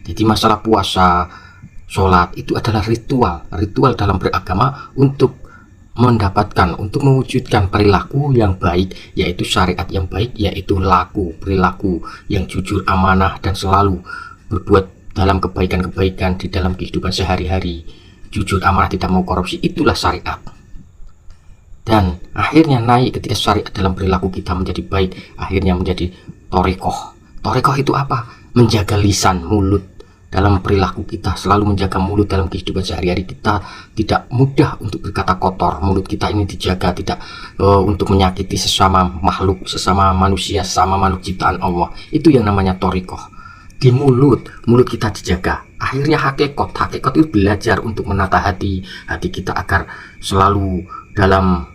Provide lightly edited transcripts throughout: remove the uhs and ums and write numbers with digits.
Jadi masalah puasa, sholat itu adalah ritual dalam beragama untuk mendapatkan, untuk mewujudkan perilaku yang baik, yaitu syariat yang baik, yaitu perilaku yang jujur, amanah, dan selalu berbuat dalam kebaikan-kebaikan di dalam kehidupan sehari-hari. Jujur, amanah, tidak mau korupsi, itulah syariat. Dan akhirnya naik ketika syariat dalam perilaku kita menjadi baik, akhirnya menjadi thariqah. Thariqah itu apa? Menjaga lisan, mulut dalam perilaku kita, selalu menjaga mulut dalam kehidupan sehari-hari kita, tidak mudah untuk berkata kotor. Mulut kita ini dijaga, tidak untuk menyakiti sesama makhluk, sesama manusia, sesama makhluk ciptaan Allah. Itu yang namanya thariqah. Di mulut kita dijaga. Akhirnya hakikat itu belajar untuk menata hati kita agar selalu dalam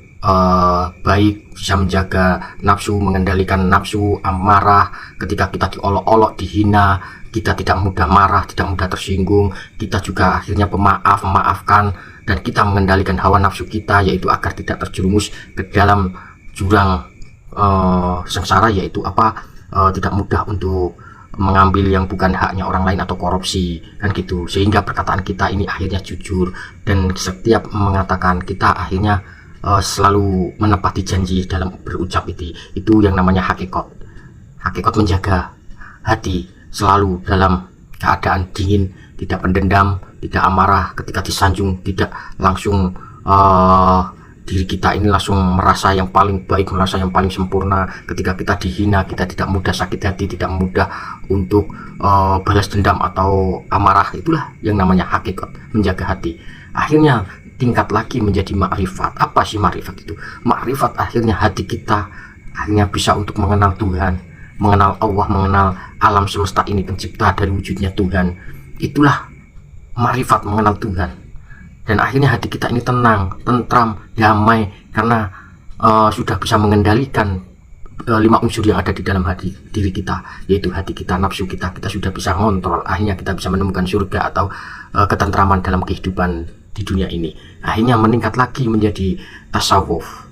baik, bisa menjaga nafsu, mengendalikan nafsu, amarah. Ketika kita diolok-olok, dihina, kita tidak mudah marah, tidak mudah tersinggung. Kita juga akhirnya memaafkan, dan kita mengendalikan hawa nafsu kita, yaitu agar tidak terjerumus ke dalam jurang sengsara, yaitu tidak mudah untuk mengambil yang bukan haknya orang lain atau korupsi, kan gitu. Sehingga perkataan kita ini akhirnya jujur, dan setiap mengatakan kita akhirnya selalu menepati janji dalam berucap. Itu yang namanya hakikat menjaga hati selalu dalam keadaan dingin, tidak pendendam, tidak amarah. Ketika disanjung tidak langsung diri kita ini langsung merasa yang paling baik, merasa yang paling sempurna. Ketika kita dihina, kita tidak mudah sakit hati, tidak mudah untuk balas dendam atau amarah. Itulah yang namanya hakikat menjaga hati. Akhirnya tingkat lagi menjadi makrifat. Apa sih makrifat itu? Makrifat akhirnya hati kita akhirnya bisa untuk mengenal Tuhan, mengenal Allah, mengenal alam semesta ini pencipta dari wujudnya Tuhan. Itulah makrifat, mengenal Tuhan. Dan akhirnya hati kita ini tenang, tentram, damai, karena sudah bisa mengendalikan 5 unsur yang ada di dalam hati diri kita, yaitu hati kita, nafsu kita sudah bisa ngontrol. Akhirnya kita bisa menemukan surga atau ketentraman dalam kehidupan di dunia ini. Akhirnya meningkat lagi menjadi tasawuf.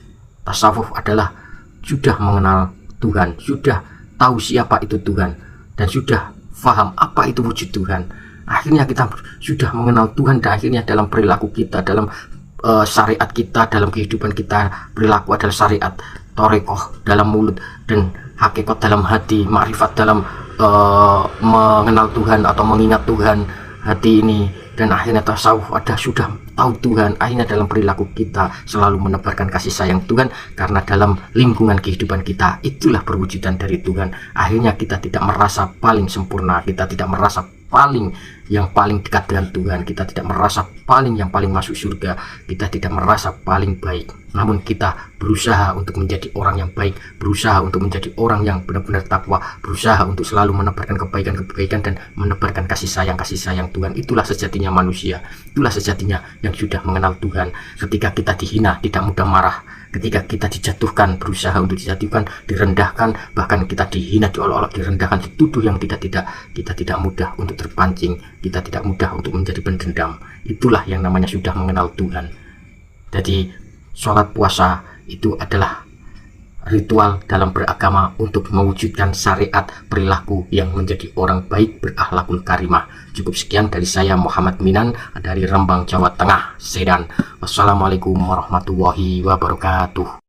Tasawuf adalah sudah mengenal Tuhan, sudah tahu siapa itu Tuhan, dan sudah paham apa itu wujud Tuhan. Akhirnya kita sudah mengenal Tuhan, dan akhirnya dalam perilaku kita, dalam syariat kita, dalam kehidupan kita, perilaku adalah syariat, thariqah dalam mulut, dan hakikat dalam hati, makrifat dalam mengenal Tuhan atau mengingat Tuhan hati ini. Dan akhirnya tasawuf sudah tahu Tuhan. Akhirnya dalam perilaku kita selalu menebarkan kasih sayang Tuhan, karena dalam lingkungan kehidupan kita itulah perwujudan dari Tuhan. Akhirnya kita tidak merasa paling sempurna, kita tidak merasa yang paling dekat dengan Tuhan, kita tidak merasa yang paling masuk surga, kita tidak merasa paling baik. Namun kita berusaha untuk menjadi orang yang baik, berusaha untuk menjadi orang yang benar-benar takwa, berusaha untuk selalu menebarkan kebaikan-kebaikan dan menebarkan kasih sayang Tuhan. Itulah sejatinya manusia, itulah sejatinya yang sudah mengenal Tuhan. Ketika kita dihina, tidak mudah marah. Ketika kita dijatuhkan, berusaha untuk dijatuhkan, direndahkan, bahkan kita dihina, diolok-olok, direndahkan, dituduh yang kita tidak mudah untuk terpancing, kita tidak mudah untuk menjadi pendendam. Itulah yang namanya sudah mengenal Tuhan. Jadi sholat, puasa itu adalah ritual dalam beragama untuk mewujudkan syariat perilaku yang menjadi orang baik, berakhlakul karimah. Cukup sekian dari saya, Muhammad Minan, dari Rembang, Jawa Tengah, Sedan. Wassalamualaikum warahmatullahi wabarakatuh.